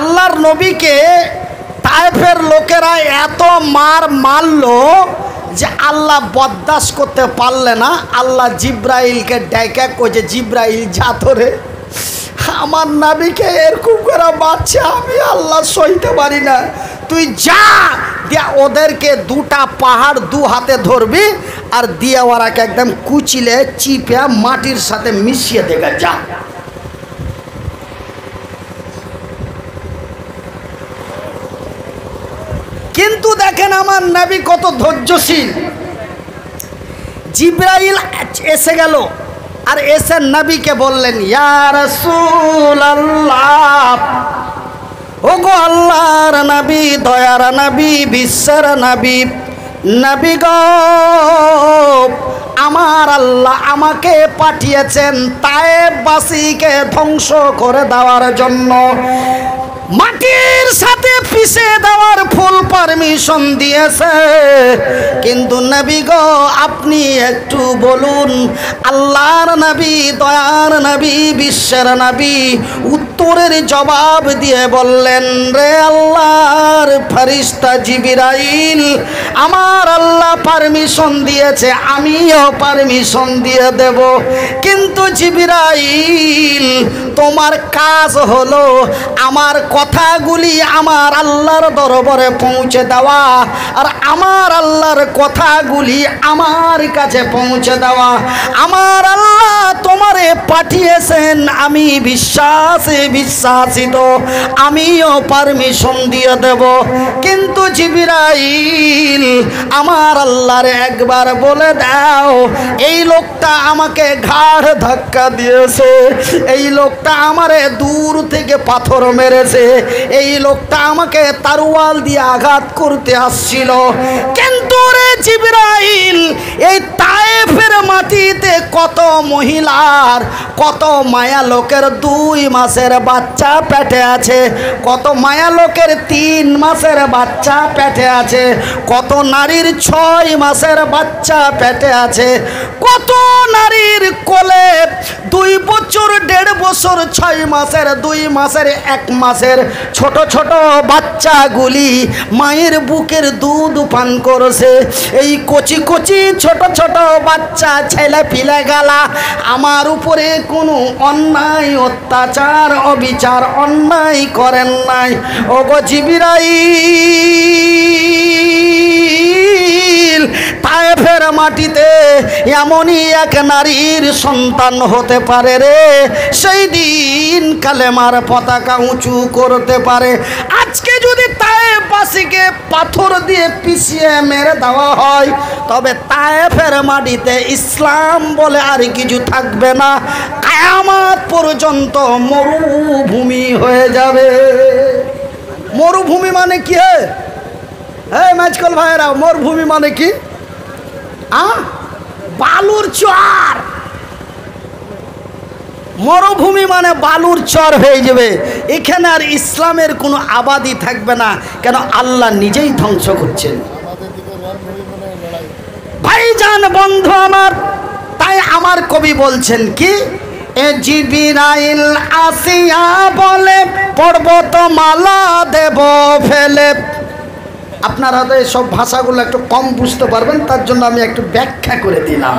আল্লাহর নবীকে তায়েফের লোকেরা এত মারলো যে আল্লাহ বরদাস্ত করতে পারলে না। আল্লাহ জিব্রাইলকে ডেকে কইছে, জিব্রাইল যা ধরে আমার নবীকে এরকম করে মারছে, আমি আল্লাহ সইতে পারি না, তুই যা দিয়া ওদেরকে দুটা পাহাড় দু হাতে ধরবি আর দিয়ে ওরাকে একদম কুচিলে চিপে মাটির সাথে মিশিয়ে দেবে, যা। কিন্তু দেখেন আমার নবী কত ধৈর্যশীল। জিব্রাইল এসে গেল আর এসে নবীকে বললেন, ইয়া রাসূলুল্লাহ, ওগো আল্লাহর নবী, দয়ার নবী, বিশ্বের নবী, নবী গো, আমার আল্লাহ আমাকে পাঠিয়েছেন তায়েফবাসীকে ধ্বংস করে দেওয়ার জন্য। মাটির সাথে পিষে দেওয়ার ফুল পারমিশন দিয়েছে, কিন্তু নবী গো আপনি একটু বলুন, আল্লাহর নবী, দয়ার নবী, বিশ্বের নবী উত্তরের জবাব দিয়ে বললেন, রে আল্লাহর ফেরেশতা জিবরাইল, আমার আল্লাহ পারমিশন দিয়েছে, আমিও পারমিশন দিয়ে দেব, কিন্তু জিবরাইল তোমার কাজ হলো আমার কথাগুলি আমার আল্লাহর দরবারে পৌঁছে দেওয়া, আর আমার আল্লাহর কথাগুলি আমার কাছে পৌঁছে দেওয়া। আমার আল্লাহ তোমারে পাঠিয়েছেন, আমি বিশ্বাসিত, আমিও পারমিশন দিয়ে দেব, কিন্তু জিবরাইল আমার আল্লাহর একবার বলে দাও, এই লোকটা আমাকে ঘাড় ধাক্কা দিয়েছে, এই লোকটা আমারে দূর থেকে পাথর মেরেছে, এই লোকটা আমাকে তরোয়াল দিয়ে আঘাত করতে আসছিল, কিন্তু রে জিবরাইল এই তায়েফের মাটিতে কত মহিলার, কত মায়া লোকের 2 মাসের বাচ্চা পেটে আছে, কত মায়া লোকের 3 মাসের বাচ্চা পেটে আছে, কত নারীর 6 মাসের বাচ্চা পেটে আছে, কত নারীর কোলে 2 বছর, 1.5 বছর, 6 মাসের, 2 মাসের, 1 মাসের ছোট ছোট বাচ্চাগুলি মায়ের বুকের দুধ পান করছে। এই কচি কচি ছোট ছোট বাচ্চা ছেলে পিলে গেলা আমার উপরে কোনো অন্যায়, অত্যাচার, অবিচার, অন্যায় করেন নাই। ওগো জিবরাইল, তায়েফের মাটিতে এমনই এক নারীর সন্তান হতে পারে রে, সেই দিন কালেমার পতাকা উঁচু করতে পারে। আজকে যদি তায়েফবাসীকে পাথর দিয়ে পিষিয়ে মেরে দেওয়া হয়, তবে তায়েফের মাটিতে ইসলাম বলে আর কিছু থাকবে না, কিয়ামত পর্যন্ত মরুভূমি হয়ে যাবে। মরুভূমি মানে কি? এই মাঝকল ভাইয়েরা, মরুভূমি মানে কি? বালুর চর। মরুভূমি মানে বালুর চর হয়ে যাবে, এখানে আর ইসলামের কোনো আবাদি থাকবে না। কেন? আল্লাহ নিজেই ধ্বংস করছেন। ভাইজান, বন্ধু আমার, তাই আমার কবি বলছেন কি, এ জিবরাইল আসিয়া বলে পর্বত মালা দেব ফেলে। আপনারা তো সব ভাষাগুলো একটু কম বুঝতে পারবেন, তার জন্য আমি একটু ব্যাখ্যা করে দিলাম।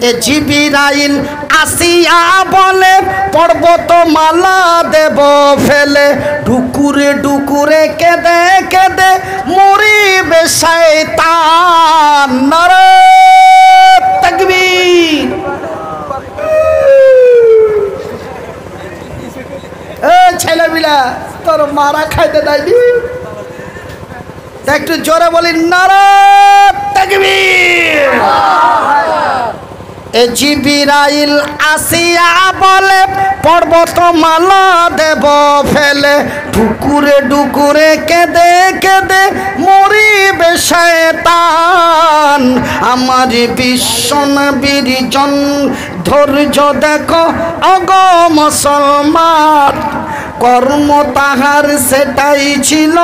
এ জিবরাইল আসিয়া বলে পর্বত মালা দেব ফেলে, ডুকুরে ডুকুরে কেঁদে কেঁদে মরিবে শয়তান। নারে তাকবীর। এ ছেলেবিলা, তোর মারা খাইতে দেয়নি, একটু জোরে বলি নারে তাকবীর। এ জিবরাইল আসিয়া বলে পর্বত মালা দেব ফেলে, ডুকুরে ডুকুরে কেঁদে কেঁদে মরিবে শয়তান। আমার বিশ্ব নবীর ধৈর্য দেখো ওগো মুসলমান, কর্ম তাহার সেটাই ছিল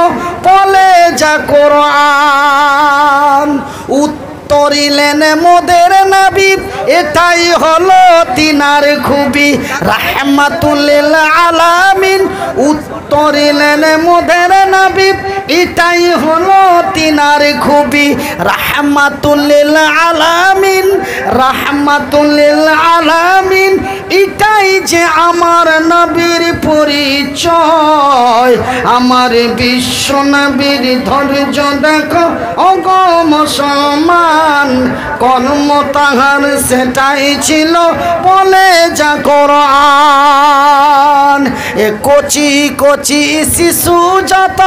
বলে যা কোরআন। উত্তরিলেন মোদের নবী, এটাই হলো তিনার খুবই রাহমাতুল লিল আলামিন। উত্তরিলেন মোদের নবী, এটাই হলো তিনার খুবই রাহমাতুল লিল আলামিন, রাহমাতুল লিল আলামিন। এটাই যে আমার নবীর পরিচয়, আমার বিশ্ব নবীর ধৈর্য দেখো ওগো মুসলমান, কর্ম তাহার সেটাই ছিল বলে যা কোরআন। এ কচি কচি শিশু যত,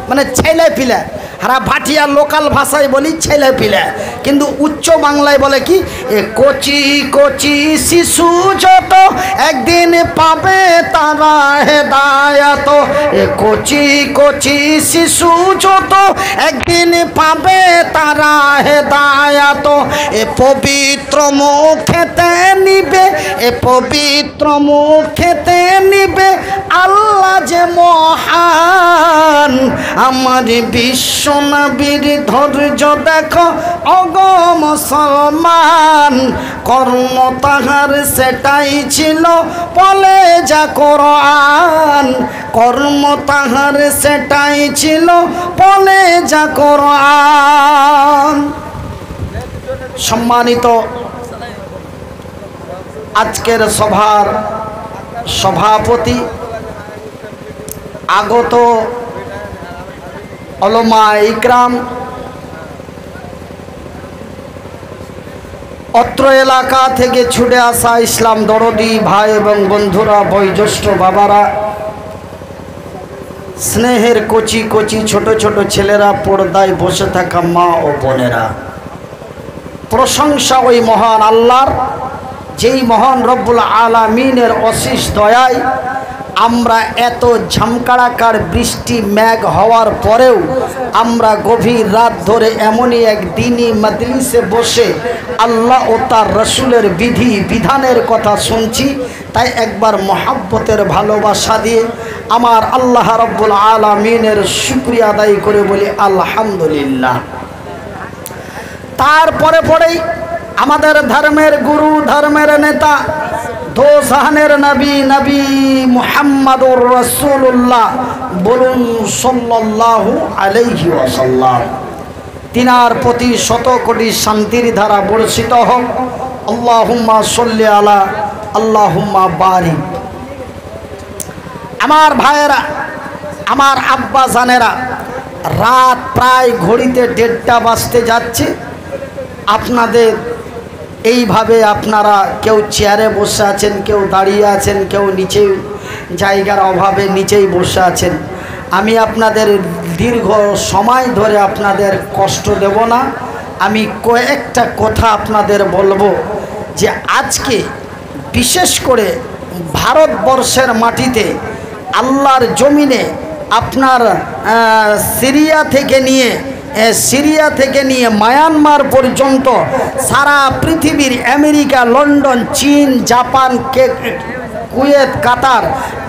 মানে ছেলে পিলে, হারা ভাটিয়া লোকাল ভাষায় বলি ছেলে পিলে, কিন্তু উচ্চ বাংলায় বলে কি, এ কচি কচি শিশু যত একদিন পাবে তারা হেদায়াত। এ কচি কচি শিশু যত একদিন পাবে তারা হেদায়াত। এ পবিত্র মুখেতে নিবে, এ পবিত্র মুখেতে নিবে আল্লাহ যে মহান। আমার বিশ্ব নবীর ধৈর্য দেখো ওগো মুসলমান, কর্ম তাহার সেটাই ছিল বলে যা কোরআন, কর্ম তাহার সেটাই ছিল বলে যা কোরআন। সম্মানিত আজকের সভার সভাপতি, আগত উলামা ইকরাম, অত্র এলাকা থেকে ছুটে আসা ইসলাম দরদি ভাই এবং বন্ধুরা, বয়োজ্যেষ্ঠ বাবারা, স্নেহের কচি কচি ছোট ছোট ছেলেরা, পর্দায় বসে থাকা মা ও বোনেরা, প্রশংসা ওই মহান আল্লাহর, যেই মহান রব্বুল আলামিনের অশেষ দয়ায় আমরা এত ঝমকাড়াকার বৃষ্টি মেঘ হওয়ার পরেও আমরা গভীর রাত ধরে এমনই এক দিনই মজলিসে বসে আল্লাহ ও তার রসুলের বিধি বিধানের কথা শুনছি। তাই একবার মহাব্বতের ভালোবাসা দিয়ে আমার আল্লাহ রব্বুল আলামিনের শুকরিয়া আদায় করে বলি আলহামদুলিল্লাহ। তারপরে পরেই আমাদের ধর্মের গুরু, ধর্মের নেতা, দো জাহানের নবী, নবী মুহাম্মদুর রাসূলুল্লাহ, বলুন সাল্লাল্লাহু আলাইহি ওয়াসাল্লাম। তিনার প্রতি শত কোটি শান্তির ধারা বর্ষিত হোক। আল্লাহুম্মা সাল্লি আলা, আল্লাহুম্মা বারিক। আমার ভাইয়েরা, আমার আব্বা জানেরা, রাত প্রায় ঘড়িতে 1:30 বাজতে যাচ্ছে। আপনাদের এইভাবে আপনারা কেউ চেয়ারে বসে আছেন, কেউ দাঁড়িয়ে আছেন, কেউ নিচে জায়গার অভাবে নিচেই বসে আছেন। আমি আপনাদের দীর্ঘ সময় ধরে আপনাদের কষ্ট দেব না। আমি কয়েকটা কথা আপনাদের বলবো যে আজকে বিশেষ করে ভারতবর্ষের মাটিতে, আল্লাহর জমিনে, আপনার সিরিয়া থেকে নিয়ে মায়ানমার পর্যন্ত সারা পৃথিবীর আমেরিকা, লন্ডন, চীন, জাপান, কুয়েত, কাতার,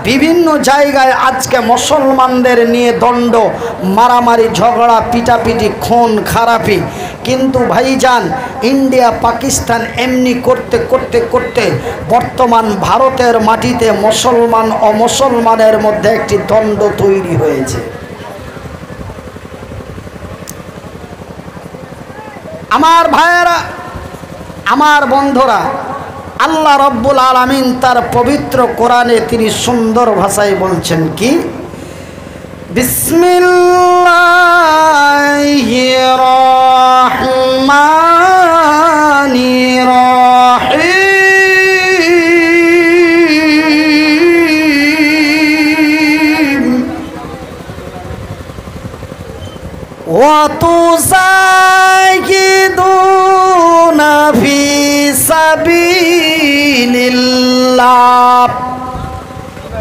বিভিন্ন জায়গায় আজকে মুসলমানদের নিয়ে দ্বন্দ্ব, মারামারি, ঝগড়া, পিটাপিটি, খুন খারাপি। কিন্তু ভাইজান, ইন্ডিয়া পাকিস্তান এমনি করতে করতে করতে বর্তমান ভারতের মাটিতে মুসলমান ও মুসলমানের মধ্যে একটি দ্বন্দ্ব তৈরি হয়েছে। আমার ভাইয়েরা, আমার বন্ধুরা, আল্লাহ রব্বুল আলামিন তার পবিত্র কোরআনে তিনি সুন্দর ভাষায় বলছেন কি, বিসমিল্লাহির রহমানির রহিম, ওয়া তুযাহিদুনা ফি সাবিলিল্লাহ,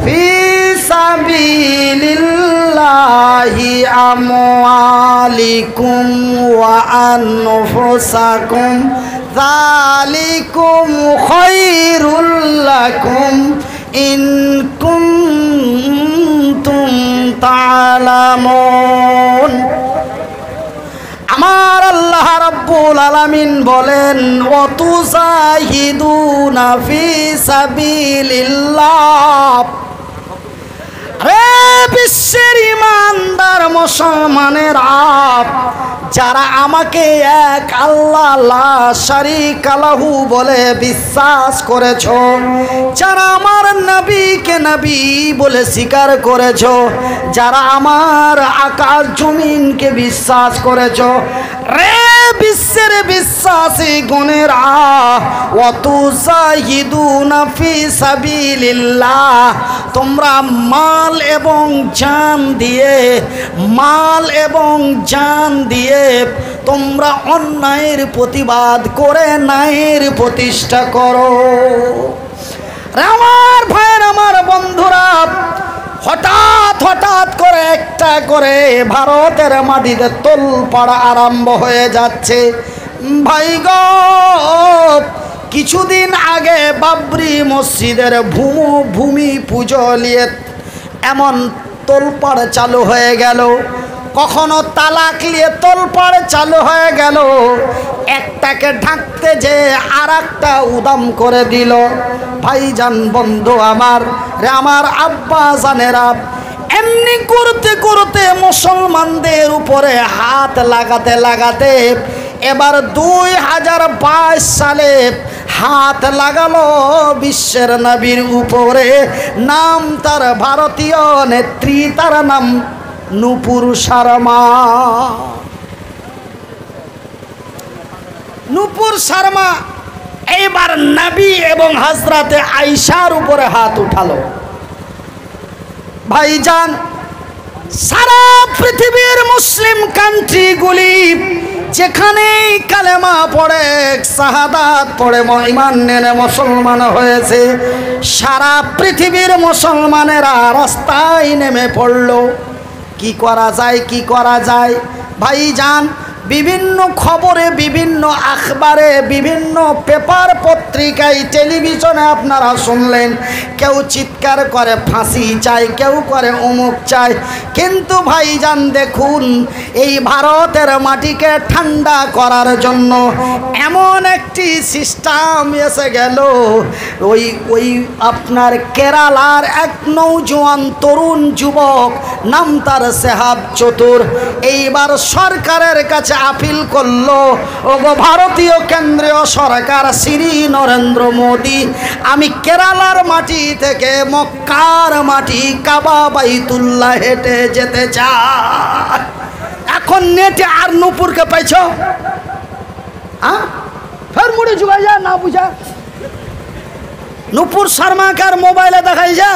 ফি সাবিলিল্লাহি আমওয়ালিকুম ওয়া আনফুসাকুম, যালিকুম খায়রুল লাকুম ইন কুনতুম তা'লামুন। আমার আল্লাহ রাব্বুল রব্বুল আলামিন বলেন ওয়াতুজাহিদুনা ফি সাবিলিল্লাহ। রে বিশ্বের ইমানদার মুসলমানেরা, যারা আমাকে এক আল্লাহ লা শারীকা লাহু বলে বিশ্বাস করেছো, যারা আমার নবীকে নবী বলে স্বীকার করেছো, যারা আমার আকাশ জমিনকে বিশ্বাস করেছো, রে বিশ্বের বিশ্বাসী গণেরা, ওয়াতুজাহিদুনা ফি সাবিলিল্লাহ, তোমরা মাল এবং জান দিয়ে, মাল এবং জান দিয়ে তোমরা অন্যায়ের প্রতিবাদ করে ন্যায়ের প্রতিষ্ঠা করো। আমার ভাইয়ের, আমার বন্ধুরা, হঠাৎ হঠাৎ করে একটা করে ভারতের মাটিতে তোলপাড়া আরম্ভ হয়ে যাচ্ছে। ভাই গো, কিছুদিন আগে বাবরি মসজিদের ভূমি পুজো নিয়ে এমন তোলপাড় চালু হয়ে গেল, কখনো তালাক নিয়ে তোলপাড় চালু হয়ে গেল, একটাকে ঢাকতে যে আর একটা উদাম করে দিল। ভাইজান, বন্ধু আমার, আমার আব্বা জানেরা, এমনি করতে করতে মুসলমানদের উপরে হাত লাগাতে লাগাতে এবার 2022 সালে হাত লাগালো বিশ্বের নবীর উপরে। নাম তার ভারতীয় নেত্রী, তার নাম নূপুর শর্মা। নূপুর শর্মা এইবার নবী এবং হযরতে আয়েশার উপরে হাত উঠালো। ভাইজান, সারা পৃথিবীর মুসলিম কান্ট্রিগুলি যেখানেই কালেমা পড়ে, শাহাদাত পড়ে, ঈমান এনে মুসলমান হয়েছে, সারা পৃথিবীর মুসলমানেরা রাস্তায় নেমে পড়ল। কি করা যায়, কি করা যায়? ভাইজান, বিভিন্ন খবরে, বিভিন্ন আখবারে, বিভিন্ন পেপার পত্রিকায়, টেলিভিশনে আপনারা শুনলেন, কেউ চিৎকার করে ফাঁসি চাই, কেউ করে অমুক চাই। কিন্তু ভাইজান দেখুন, এই ভারতের মাটিকে ঠান্ডা করার জন্য এমন একটি সিস্টেম এসে গেল। ওই আপনার কেরালার এক নৌজওয়ান তরুণ যুবক, নাম তার সেহাব চতুর, এইবার সরকারের কাছে আপিল করলো, ওগো ভারতীয় কেন্দ্রীয় সরকার, শ্রী নরেন্দ্র মোদী, আমি কেরালার মাটি থেকে মক্কার মাটি কাবা বাইতুল্লাহ হেঁটে যেতে চাই। এখন নেটে আর নূপুরকে পাইছ, ফের মুড়ি জুগাই যা না বুঝা, নূপুর শর্মাকে আর মোবাইলে দেখাই যা।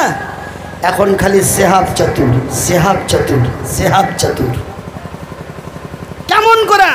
এখন খালি সেহাব চতুর, সেহাব চতুর, সেহাব চতুর। কেমন করে